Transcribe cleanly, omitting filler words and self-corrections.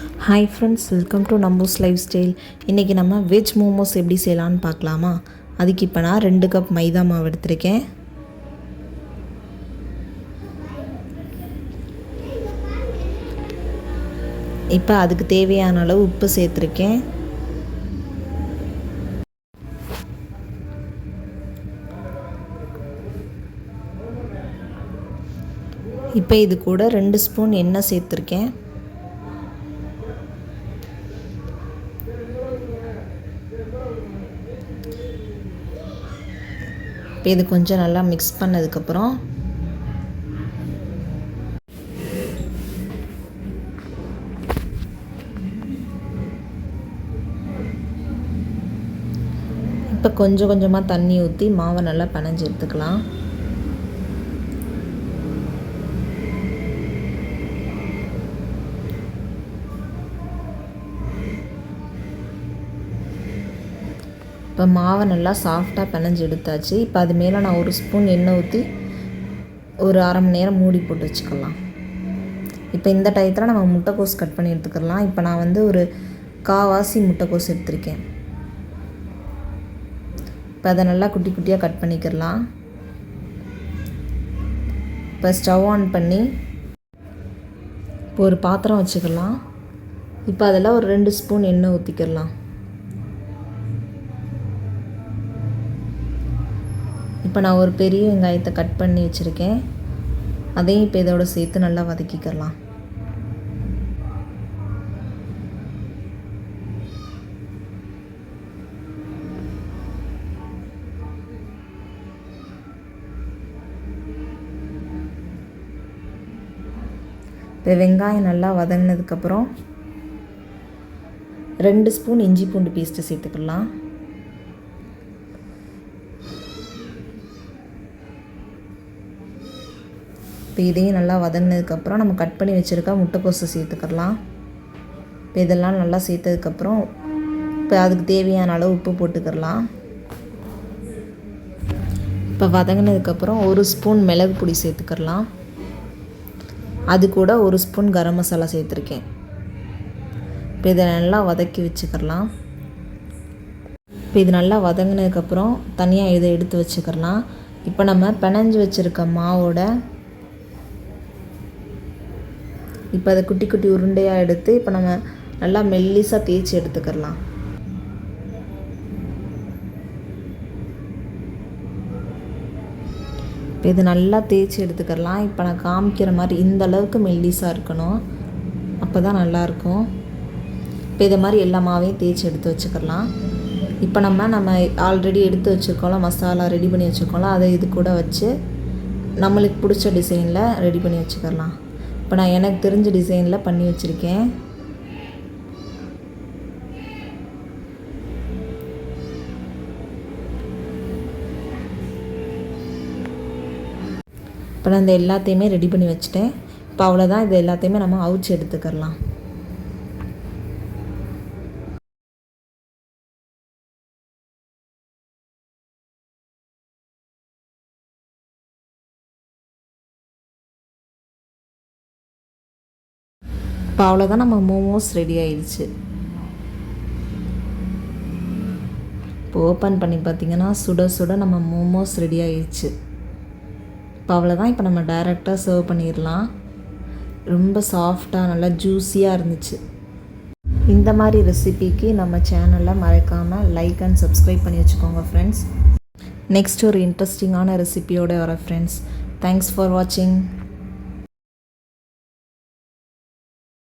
Hi friends, welcome to நம்பூஸ் lifestyle. இன்றைக்கி நம்ம வெஜ் மோமோஸ் எப்படி செய்யலான்னு பார்க்கலாமா? அதுக்கு இப்போ நான் 2 கப் மைதா மாவு எடுத்திருக்கேன். இப்போ அதுக்கு தேவையான அளவு உப்பு சேர்த்துருக்கேன். இப்போ இது கூட 2 ஸ்பூன் எண்ணெய் சேர்த்துருக்கேன். இப்போ இது கொஞ்சம் நல்லா மிக்ஸ் பண்ணதுக்கப்புறம் இப்போ கொஞ்சம் கொஞ்சமாக தண்ணி ஊற்றி மாவை நல்லா பிணைஞ்சு எடுத்துக்கலாம். இப்போ மாவை நல்லா சாஃப்டாக பிணைஞ்சு எடுத்தாச்சு. இப்போ அது மேலே நான் 1 ஸ்பூன் எண்ணெய் ஊற்றி ஒரு அரை மணி நேரம் மூடி போட்டு வச்சுக்கலாம். இப்போ இந்த டயத்தில் நம்ம முட்டைக்கோஸ் கட் பண்ணி எடுத்துக்கலாம். இப்போ நான் வந்து ஒரு காவாசி முட்டைக்கோஸ் எடுத்திருக்கேன். இப்போ அதை நல்லா குட்டி குட்டியாக கட் பண்ணிக்கிறலாம். இப்போ ஸ்டவ் ஆன் பண்ணி இப்போ ஒரு பாத்திரம் வச்சுக்கலாம். இப்போ அதில் ஒரு 2 ஸ்பூன் எண்ணெய் ஊற்றிக்கிடலாம். இப்போ நான் ஒரு பெரிய வெங்காயத்தை கட் பண்ணி வச்சுருக்கேன். அதையும் இப்போ இதோட சேர்த்து நல்லா வதக்கிக்கலாம். இப்போ வெங்காயம் நல்லா வதங்கினதுக்கப்புறம் 2 ஸ்பூன் இஞ்சி பூண்டு பேஸ்ட்டு சேர்த்துக்கலாம். இப்போ இதையும் நல்லா வதங்கினதுக்கப்புறம் நம்ம கட் பண்ணி வச்சுருக்க முட்டைக்கோஸை சேர்த்துக்கலாம். இப்போ இதெல்லாம் நல்லா சேர்த்ததுக்கப்புறம் இப்போ அதுக்கு தேவையான அளவு உப்பு போட்டுக்கலாம். இப்போ வதங்கினதுக்கப்புறம் 1 ஸ்பூன் மிளகு பொடி சேர்த்துக்கலாம். அது கூட 1 ஸ்பூன் கரம் மசாலா சேர்த்துருக்கேன். இப்போ இதை நல்லா வதக்கி வச்சுக்கலாம். இப்போ இது நல்லா வதங்கினதுக்கப்புறம் தனியாக இதை எடுத்து வச்சுக்கலாம். இப்போ நம்ம பிணைஞ்சு வச்சுருக்க மாவோட இப்போ அதை குட்டி குட்டி உருண்டையாக எடுத்து இப்போ நம்ம நல்லா மெல்லிசாக தேய்ச்சி எடுத்துக்கலாம். இப்போ இது நல்லா தேய்ச்சி எடுத்துக்கலாம். இப்போ நான் காமிக்கிற மாதிரி இந்த அளவுக்கு மெல்லிசாக இருக்கணும். அப்போ தான் நல்லாயிருக்கும். இப்போ இதை மாதிரி எல்லா மாவையும் தேய்ச்சி எடுத்து வச்சுக்கலாம். இப்போ நம்ம ஆல்ரெடி எடுத்து வச்சுருக்கோம்ல, மசாலா ரெடி பண்ணி வச்சுருக்கோம்ல, அதை இது கூட வச்சு நம்மளுக்கு பிடிச்ச டிசைனில் ரெடி பண்ணி வச்சுக்கலாம். இப்போ நான் எனக்கு தெரிஞ்ச டிசைனில் பண்ணி வச்சுருக்கேன். இப்போ நான் இந்த எல்லாத்தையுமே ரெடி பண்ணி வச்சுட்டேன். இப்போ அவ்வளோதான். இது எல்லாத்தையுமே நம்ம அவிச்சு எடுத்துக்கலாம். இப்போ அவ்வளோதான், நம்ம மோமோஸ் ரெடி ஆயிடுச்சு. இப்போ ஓப்பன் பண்ணி பார்த்திங்கன்னா சுட சுட நம்ம மோமோஸ் ரெடி ஆயிடுச்சு. இப்போ அவ்வளோதான். இப்போ நம்ம டைரெக்டாக சர்வ் பண்ணிடலாம். ரொம்ப சாஃப்டாக நல்லா ஜூஸியாக இருந்துச்சு. இந்த மாதிரி ரெசிபிக்கு நம்ம சேனலை மறக்காமல் லைக் அண்ட் சப்ஸ்கிரைப் பண்ணி வச்சுக்கோங்க ஃப்ரெண்ட்ஸ். நெக்ஸ்ட் ஒரு இன்ட்ரெஸ்டிங்கான ரெசிபியோடு வர ஃப்ரெண்ட்ஸ். தேங்க்ஸ் ஃபார் வாட்சிங்.